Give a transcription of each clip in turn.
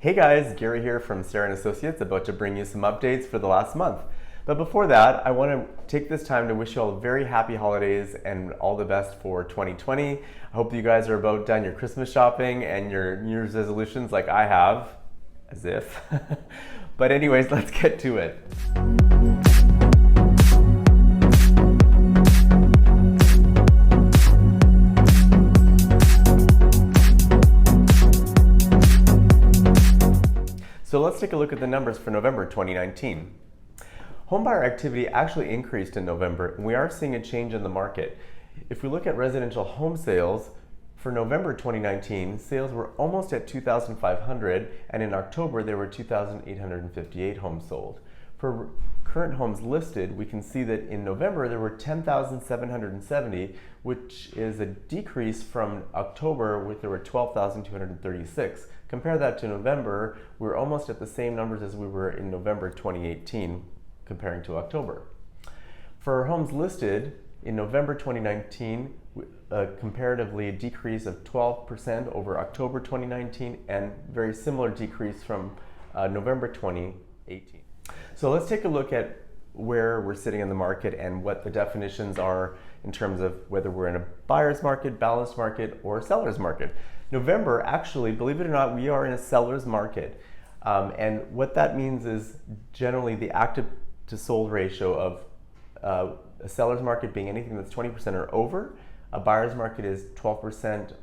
Hey guys, Gary here from Sarah & Associates, about to bring you some updates for the last month. But before that, I want to take this time to wish you all very happy holidays and all the best for 2020. I hope you guys are about done your Christmas shopping and your New Year's resolutions like I have, as if. But anyways, let's get to it. So let's take a look at the numbers for November 2019. Homebuyer activity actually increased in November, and we are seeing a change in the market. If we look at residential home sales, for November 2019, sales were almost at 2,500, and in October there were 2,858 homes sold. For current homes listed, we can see that in November there were 10,770, which is a decrease from October, where there were 12,236. Compare that to November, we're almost at the same numbers as we were in November 2018, comparing to October. For homes listed in November 2019, comparatively a decrease of 12% over October 2019, and very similar decrease from November 2018. So let's take a look at where we're sitting in the market and what the definitions are in terms of whether we're in a buyer's market, balanced market, or seller's market. November, actually, believe it or not, we are in a seller's market. And what that means is generally the active to sold ratio of a seller's market being anything that's 20% or over. A buyer's market is 12%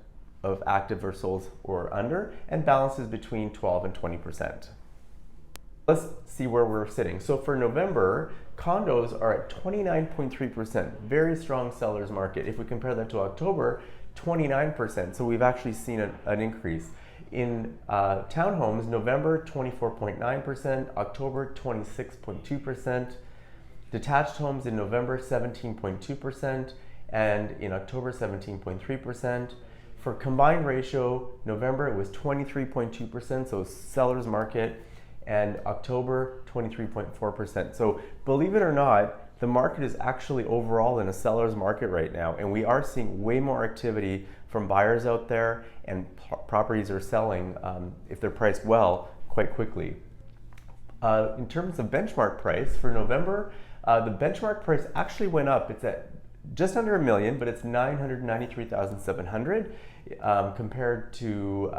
of active or sold or under, and balance is between 12 and 20%. Let's see where we're sitting. So for November, condos are at 29.3%, very strong seller's market. If we compare that to October, 29%, so we've actually seen an increase. In townhomes, November 24.9%, October 26.2%, detached homes in November 17.2%, and in October 17.3%. For combined ratio, November it was 23.2%, so seller's market, and October 23.4%. So believe it or not, the market is actually overall in a seller's market right now, and we are seeing way more activity from buyers out there, and properties are selling, if they're priced well, quite quickly. In terms of benchmark price for November, the benchmark price actually went up. It's at just under $1 million, but it's $993,700 compared to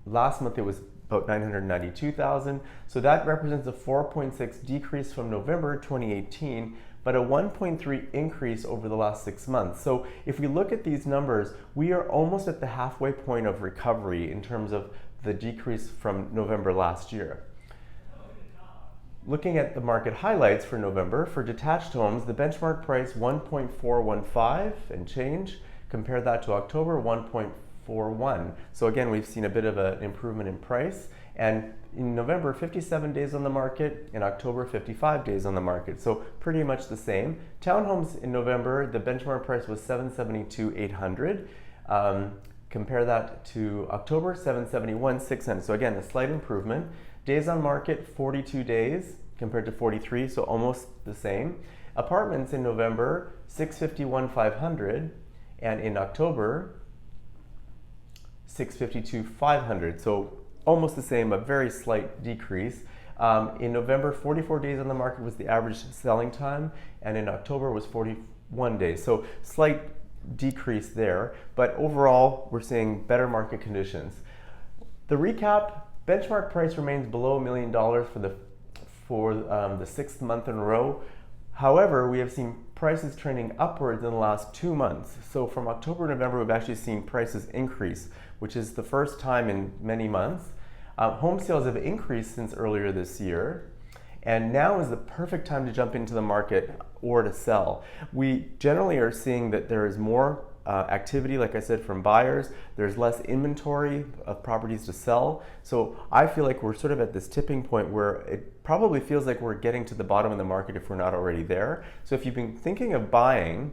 last month it was about $992,000. So that represents a 4.6 decrease from November 2018, but a 1.3 increase over the last 6 months. So if we look at these numbers, we are almost at the halfway point of recovery in terms of the decrease from November last year. Looking at the market highlights for November, for detached homes, the benchmark price 1.415 and change. Compare that to October, 1.41. So again, we've seen a bit of an improvement in price. And in November, 57 days on the market. In October, 55 days on the market. So pretty much the same. Townhomes in November, the benchmark price was $772,800. Compare that to October, $771,600. So again, a slight improvement. Days on market, 42 days compared to 43, so almost the same. Apartments in November, $651,500, and in October, $652,500. So almost the same, a very slight decrease. In November, 44 days on the market was the average selling time, and in October was 41 days. So slight decrease there, but overall, we're seeing better market conditions. The recap, benchmark price remains below $1 million for the 6th month in a row. However, we have seen prices trending upwards in the last 2 months. So from October to November, we've actually seen prices increase, which is the first time in many months. Home sales have increased since earlier this year, and now is the perfect time to jump into the market or to sell. We generally are seeing that there is more activity, like I said, from buyers. There's less inventory of properties to sell. So I feel like we're sort of at this tipping point where it probably feels like we're getting to the bottom of the market if we're not already there. So if you've been thinking of buying,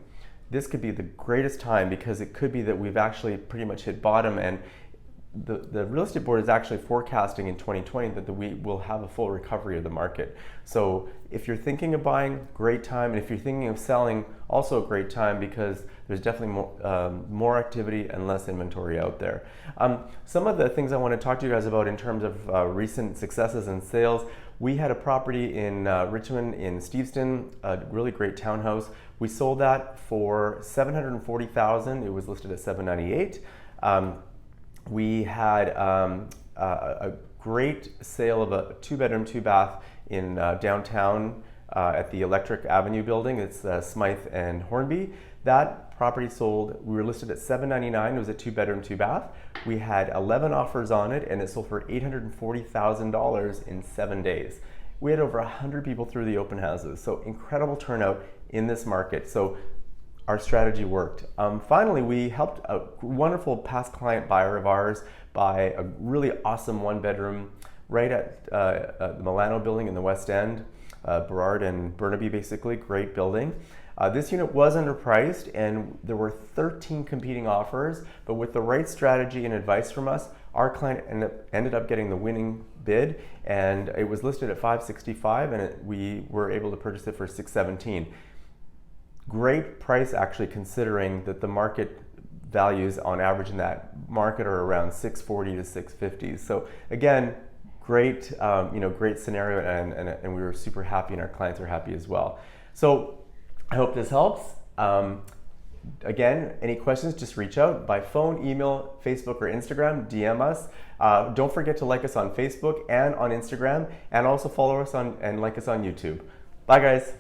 this could be the greatest time, because it could be that we've actually pretty much hit bottom, and the real estate board is actually forecasting in 2020 that we will have a full recovery of the market. So if you're thinking of buying, great time, and if you're thinking of selling, also a great time, because there's definitely more activity and less inventory out there. Some of the things I want to talk to you guys about in terms of recent successes and sales. We had a property in Richmond in Steveston, a really great townhouse. We sold that for $740,000. It was listed at $798,000. We had a great sale of a 2-bedroom, 2-bath in downtown at the Electric Avenue building. It's Smythe and Hornby. That property sold, we were listed at $799,000. It was a 2-bedroom, 2-bath. We had 11 offers on it, and it sold for $840,000 in 7 days. We had over 100 people through the open houses, so incredible turnout in this market. So our strategy worked. Finally, we helped a wonderful past client buyer of ours buy a really awesome 1-bedroom right at the Milano building in the West End, Burrard and Burnaby, basically, great building. This unit was underpriced, and there were 13 competing offers, but with the right strategy and advice from us, our client ended up getting the winning bid, and it was listed at $565,000, and we were able to purchase it for $617,000. Great price, actually, considering that the market values on average in that market are around $640,000 to $650,000. So again, great, great scenario, and we were super happy, and our clients are happy as well. So I hope this helps. Again, any questions, just reach out by phone, email, Facebook, or Instagram. DM us. Don't forget to like us on Facebook and on Instagram, and also follow us and like us on YouTube. Bye, guys.